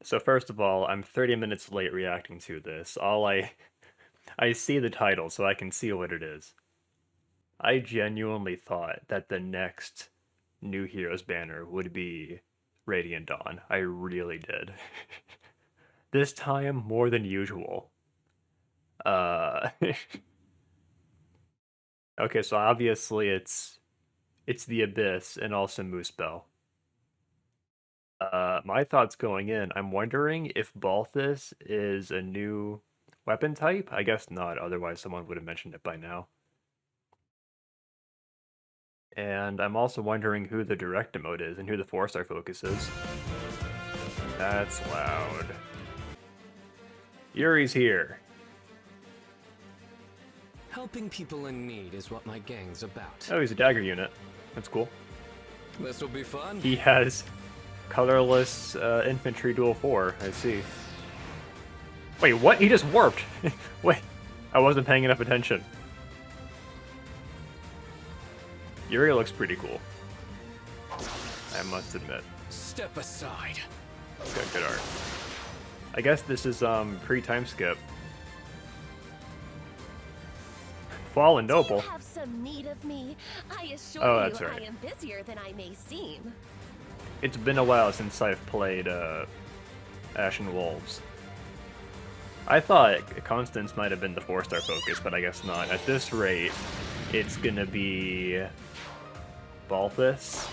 So first of all, I'm 30 minutes late reacting to this. I see the title, so I can see what it is. I genuinely thought that the next New Heroes banner would be Radiant Dawn. I really did. This time more than usual. Uh Okay, so obviously it's the Abyss and also Muspell. My thoughts going in, I'm wondering if Balthus is a new weapon type? I guess not, otherwise someone would have mentioned it by now. And I'm also wondering who the direct emote is and who the 4-star focus is. That's loud. Yuri's here. Helping people in need is what my gang's about. Oh, he's a dagger unit. That's cool. This'll be fun. He has colorless infantry dual 4, I see. Wait, what? He just warped! Wait, I wasn't paying enough attention. Yuri looks pretty cool, I must admit. Step aside. It's got good art. I guess this is pre-time skip. Fallen Noble. Do you have some need of me? I assure that's you, right. I am busier than I may seem. It's been a while since I've played Ashen Wolves. I thought Constance might have been the 4-star focus, but I guess not. At this rate, it's gonna be Balthus.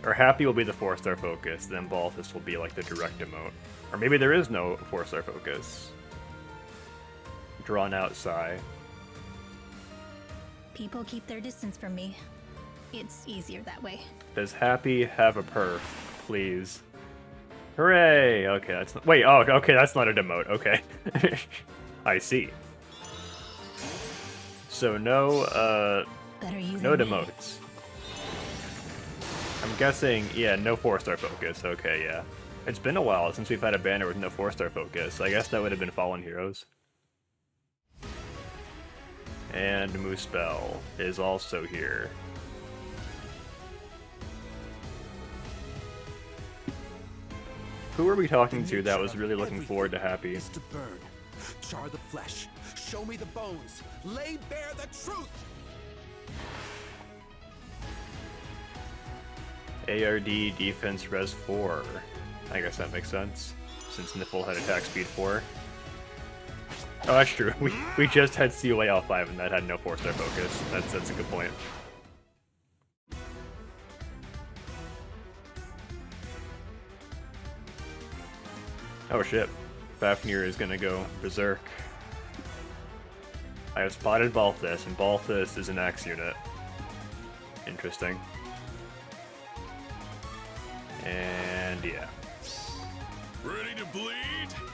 Or Hapi will be the 4-star focus, then Balthus will be like the direct emote. Or maybe there is no 4-star focus. Drawn out sigh. People keep their distance from me. It's easier that way. Does Hapi have a perf, please? Hooray! Okay, that's not, wait. Oh, okay, that's not a demote. Okay, I see. So no, Better use no me. demotes. I'm guessing, yeah, no 4-star focus. Okay, yeah. It's been a while since we've had a banner with no 4-star focus. I guess that would have been Fallen Heroes. And Múspell is also here. Who are we talking to that was really looking forward to Hapi? Is to burn, char the flesh, show me the bones, lay bare the truth. ARD defense res 4. I guess that makes sense, since Niffle had attack speed 4. Oh, that's true. We just had COA L5 and that had no 4-star focus. That's a good point. Oh shit. Fafnir is gonna go berserk. I have spotted Balthus, and Balthus is an Axe unit. Interesting. And yeah. Ready to bleed?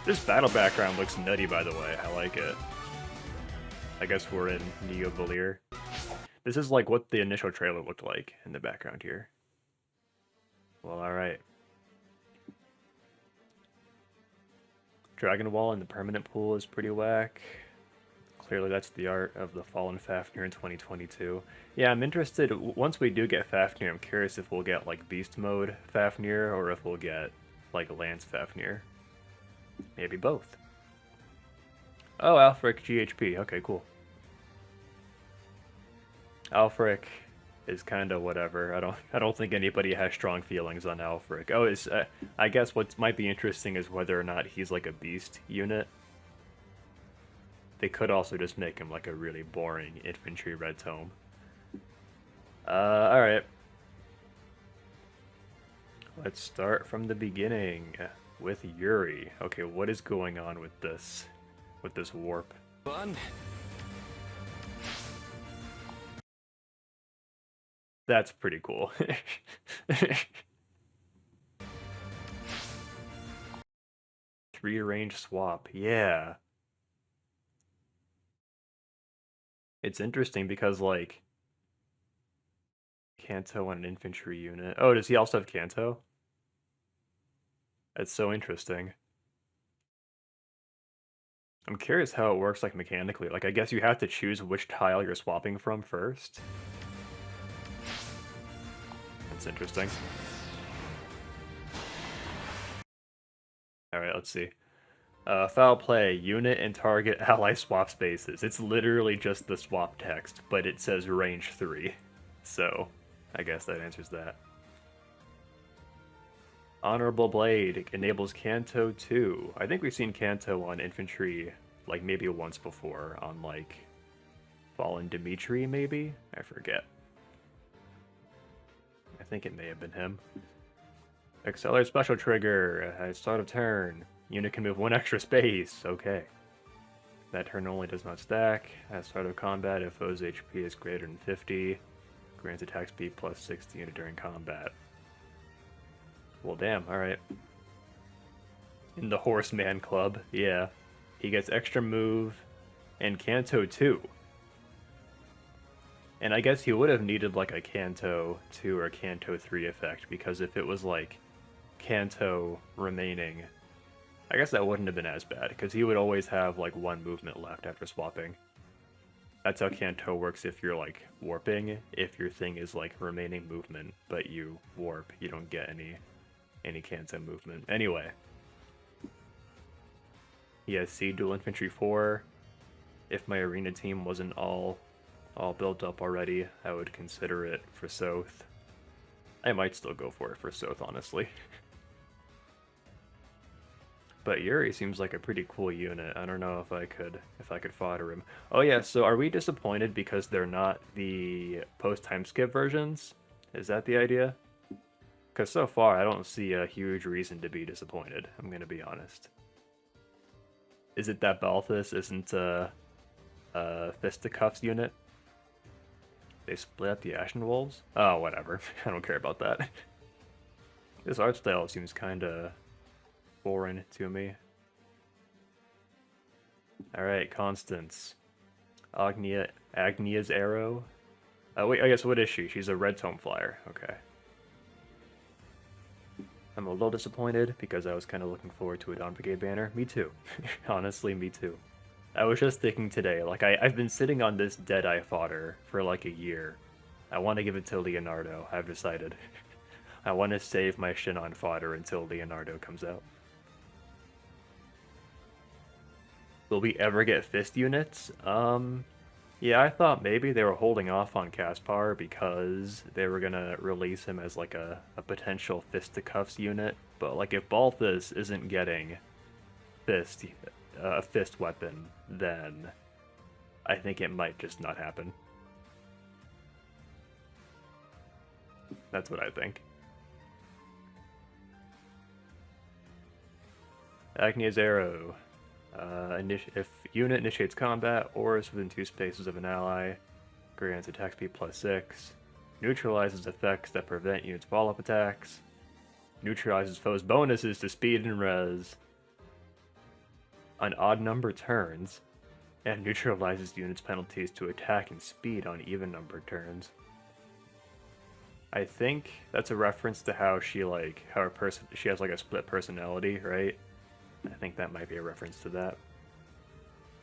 This battle background looks nutty, by the way. I like it. I guess we're in Neo Valir. This is like what the initial trailer looked like in the background here. Well, alright. Dragon Wall in the permanent pool is pretty whack. Clearly that's the art of the Fallen Fafnir in 2022. Yeah, I'm interested, once we do get Fafnir, I'm curious if we'll get like Beast Mode Fafnir, or if we'll get like Lance Fafnir. Maybe both. Oh, Alfric GHP. Okay, cool. Alfric is kind of whatever. I don't think anybody has strong feelings on Alfric. Oh, I guess what might be interesting is whether or not he's like a beast unit. They could also just make him like a really boring infantry red tome. Alright. Let's start from the beginning with Yuri. Okay, what is going on with this warp? Fun. That's pretty cool. Three range swap, yeah. It's interesting because, like, Kanto on an infantry unit. Oh, does he also have Kanto? That's so interesting. I'm curious how it works, like, mechanically. Like, I guess you have to choose which tile you're swapping from first. That's interesting. Alright, let's see. Foul play, unit and target ally swap spaces. It's literally just the swap text, but it says range 3. So, I guess that answers that. Honorable Blade enables Canto 2. I think we've seen Canto on infantry, like, maybe once before, on, like, Fallen Dimitri, maybe? I forget. I think it may have been him. Accelerate special trigger. At start of turn. Unit can move 1 extra space. Okay. That turn only does not stack. At start of combat, if foe's HP is greater than 50, grants attack speed plus 60 unit during combat. Well, damn, alright. In the Horseman Club, yeah. He gets extra move and Canto 2. And I guess he would have needed like a Canto 2 or Canto 3 effect, because if it was like Canto remaining, I guess that wouldn't have been as bad, because he would always have like 1 movement left after swapping. That's how Canto works if you're like warping. If your thing is like remaining movement, but you warp, you don't get any Canto movement. Anyway. He has Sea Dual Infantry 4. If my arena team wasn't all built up already, I would consider it for Soth. I might still go for it for Soth, honestly. But Yuri seems like a pretty cool unit. I don't know if I could fodder him. Oh yeah, so are we disappointed because they're not the post-time skip versions? Is that the idea? Because so far, I don't see a huge reason to be disappointed, I'm gonna be honest. Is it that Balthus isn't a Fisticuffs unit? They split up the Ashen Wolves? Oh, whatever. I don't care about that. This art style seems kinda foreign to me. Alright, Constance. Agnia's arrow. Wait, I guess what is she? She's a red tome flyer. Okay. I'm a little disappointed because I was kind of looking forward to a Dawn Brigade banner. Me too. Honestly, me too. I was just thinking today, like, I've been sitting on this Deadeye fodder for like a year. I want to give it to Leonardo, I've decided. I want to save my Shinon fodder until Leonardo comes out. Will we ever get Fist units? Yeah, I thought maybe they were holding off on Caspar because they were gonna release him as like a potential Fisticuffs unit. But like if Balthus isn't getting a fist weapon, then I think it might just not happen. That's what I think. Agnia's arrow. If unit initiates combat or is within 2 spaces of an ally, grants attack speed plus 6, neutralizes effects that prevent units' follow-up attacks, neutralizes foes' bonuses to speed and res on odd number turns, and neutralizes units' penalties to attack and speed on even numbered turns. I think that's a reference to how she she has like a split personality, right? I think that might be a reference to that.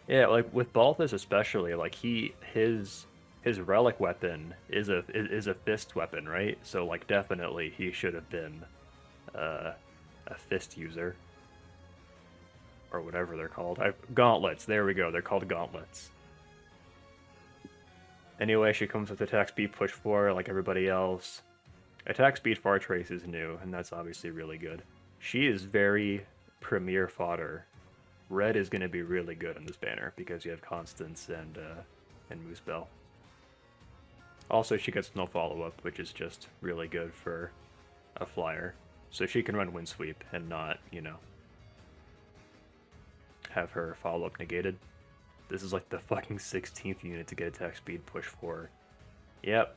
Yeah, like with Balthus especially, like his relic weapon is a fist weapon, right? So like definitely he should have been a fist user. Or whatever they're called. Gauntlets, there we go, they're called gauntlets. Anyway, she comes with attack speed push 4 like everybody else. Attack speed far trace is new, and that's obviously really good. She is very premier fodder. Red is going to be really good on this banner because you have Constance and Múspell. Also, she gets no follow-up, which is just really good for a flyer. So she can run wind sweep and not, you know, have her follow-up negated. This is like the fucking 16th unit to get attack speed push 4. Yep.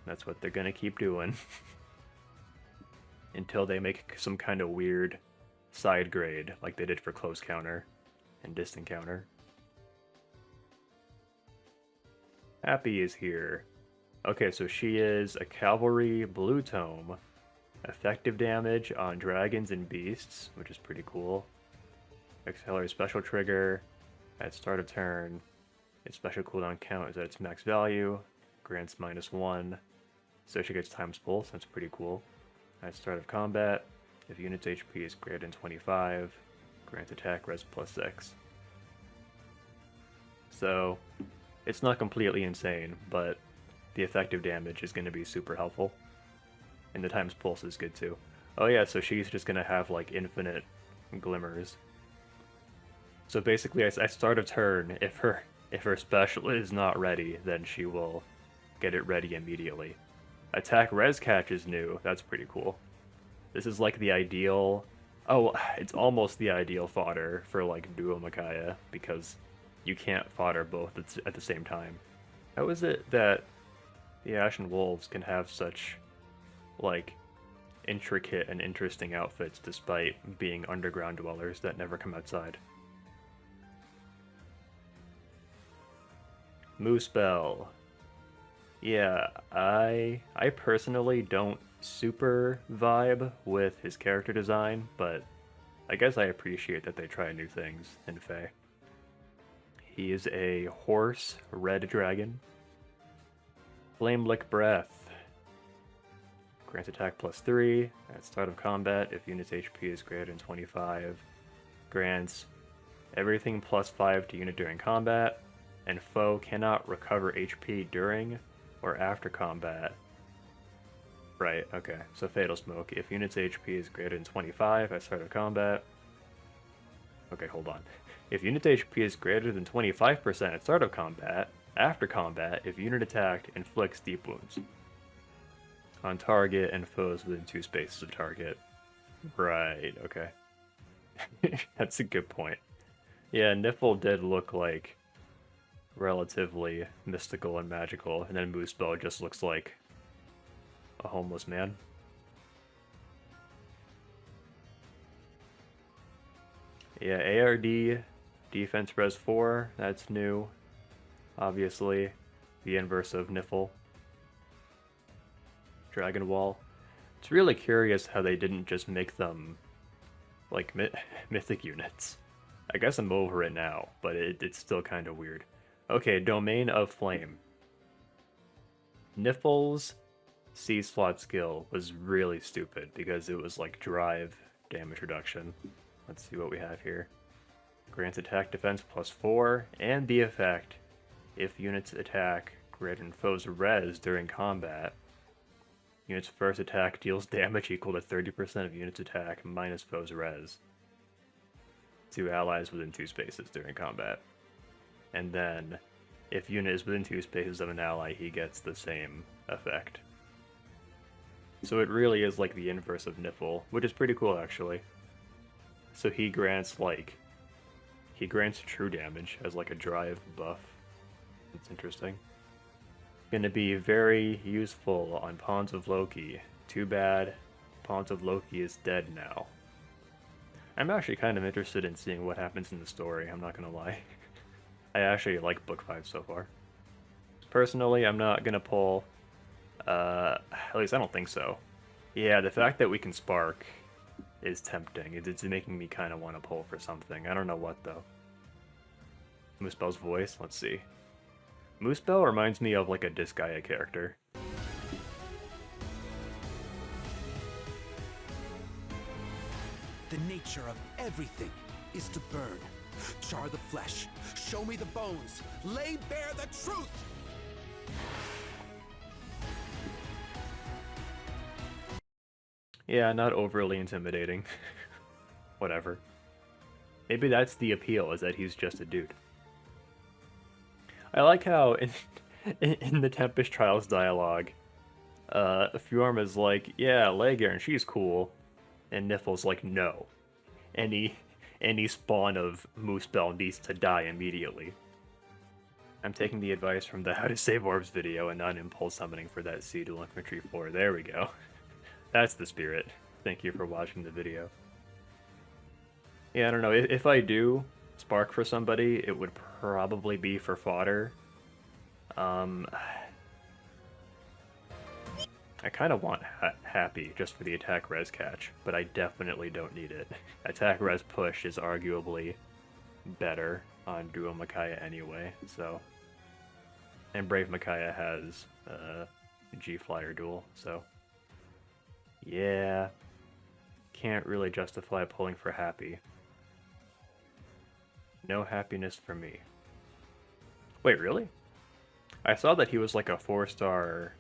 That's what they're gonna keep doing. Until they make some kind of weird side grade, like they did for close counter and distant counter. Hapi is here. Okay, so she is a cavalry blue tome. Effective damage on dragons and beasts, which is pretty cool. Accelerate special trigger at start of turn. Its special cooldown count is at its max value. Grants -1. So she gets times pulse, that's pretty cool. At start of combat, If unit's HP is greater than 25, grants attack res plus 6. So, it's not completely insane, but the effective damage is going to be super helpful. And the times pulse is good too. Oh yeah, so she's just going to have like infinite glimmers. So basically, at start of turn, if her special is not ready, then she will get it ready immediately. Attack res catch is new. That's pretty cool. This is like the ideal... Oh, it's almost the ideal fodder for like duo Micaiah, because you can't fodder both at the same time. How is it that the Ashen Wolves can have such like intricate and interesting outfits despite being underground dwellers that never come outside? Múspell. Yeah, I personally don't super vibe with his character design, but I guess I appreciate that they try new things in Fae. He is a horse red dragon. Flame Lick Breath. Grants attack plus 3 at start of combat if unit's HP is greater than 25. Grants everything plus 5 to unit during combat, and foe cannot recover HP during or after combat. Right, okay. So Fatal Smoke. If unit's HP is greater than 25 at start of combat... Okay, hold on. If unit's HP is greater than 25% at start of combat, after combat, if unit attacked, inflicts deep wounds on target and foes within 2 spaces of target. Right, okay. That's a good point. Yeah, Niffle did look like relatively mystical and magical, and then Múspell just looks like a homeless man. Yeah, ARD, defense res 4, that's new. Obviously, the inverse of Niffle. Dragon Wall. It's really curious how they didn't just make them like mythic units. I guess I'm over it now, but it's still kind of weird. Okay, Domain of Flame. Niffle's C-slot skill was really stupid because it was like drive damage reduction. Let's see what we have here. Grants attack defense plus 4, and the effect, if units attack greater than foe's res during combat, unit's first attack deals damage equal to 30% of unit's attack minus foe's res to allies within 2 spaces during combat. And then, if unit is within 2 spaces of an ally, he gets the same effect. So it really is like the inverse of Niffle, which is pretty cool actually. So he grants true damage as like a drive buff. It's interesting. Gonna be very useful on Pawns of Loki. Too bad Pawns of Loki is dead now. I'm actually kind of interested in seeing what happens in the story, I'm not gonna lie. I actually like Book 5 so far. Personally, I'm not gonna pull... at least I don't think so. Yeah, the fact that we can spark is tempting. It's making me kind of want to pull for something. I don't know what, though. Muspell's voice? Let's see. Muspell reminds me of, like, a Disgaea character. The nature of everything is to burn. Char the flesh. Show me the bones. Lay bare the truth! Yeah, not overly intimidating. Whatever. Maybe that's the appeal, is that he's just a dude. I like how in the Tempest Trials dialogue, Fjorm is like, yeah, Lae'Garn, she's cool. And Niffle's like, no. Any spawn of Múspell needs to die immediately. I'm taking the advice from the How to Save Orbs video and not impulse summoning for that Sea Dual Infantry 4. There we go. That's the spirit. Thank you for watching the video. Yeah, I don't know. If I do spark for somebody, it would probably be for fodder. I kind of want Hapi just for the attack res catch, but I definitely don't need it. Attack res push is arguably better on Duo Micaiah anyway, so... And Brave Micaiah has G-Flyer duel, so... Yeah. can't really justify pulling for Hapi. No happiness for me. Wait, really? I saw that he was like a 4-star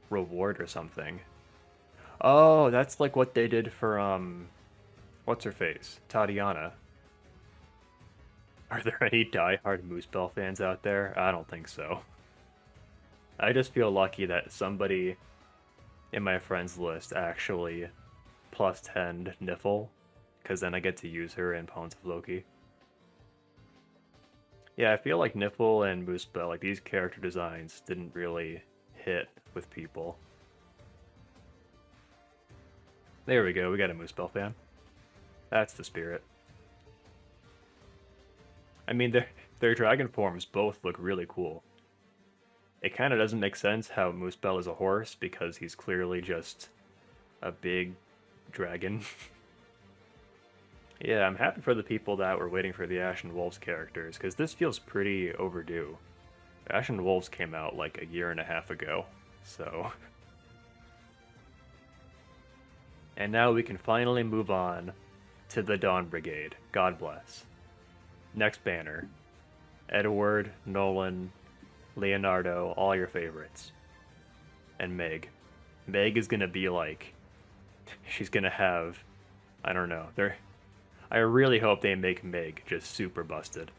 reward or something. Oh, that's like what they did for, what's her face? Tatiana. Are there any die-hard Muspell fans out there? I don't think so. I just feel lucky that somebody in my friends list actually plus 10'd Niffle, because then I get to use her in Pawns of Loki. Yeah, I feel like Niffle and Muspell, like these character designs didn't really hit with people. There we go, we got a Muspell fan. That's the spirit. I mean, their dragon forms both look really cool. It kind of doesn't make sense how Muspell is a horse, because he's clearly just a big dragon. Yeah, I'm happy for the people that were waiting for the Ashen Wolves characters, because this feels pretty overdue. Ashen Wolves came out like a year and a half ago, so... And now we can finally move on to the Dawn Brigade. God bless. Next banner. Edward, Nolan, Leonardo, all your favorites. And Meg. Meg is gonna be like... She's gonna have... I don't know. I really hope they make Meg just super busted.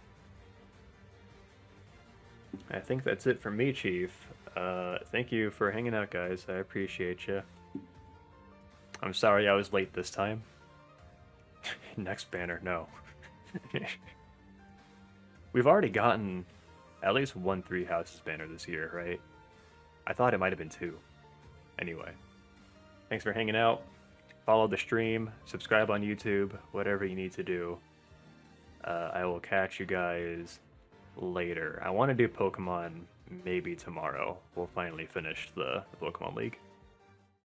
I think that's it for me, Chief. Thank you for hanging out, guys. I appreciate you. I'm sorry I was late this time. Next banner, no. We've already gotten at least 1 Three Houses banner this year, right? I thought it might have been 2. Anyway, thanks for hanging out. Follow the stream, subscribe on YouTube, whatever you need to do. I will catch you guys later. I want to do Pokemon maybe tomorrow. We'll finally finish the Pokemon League.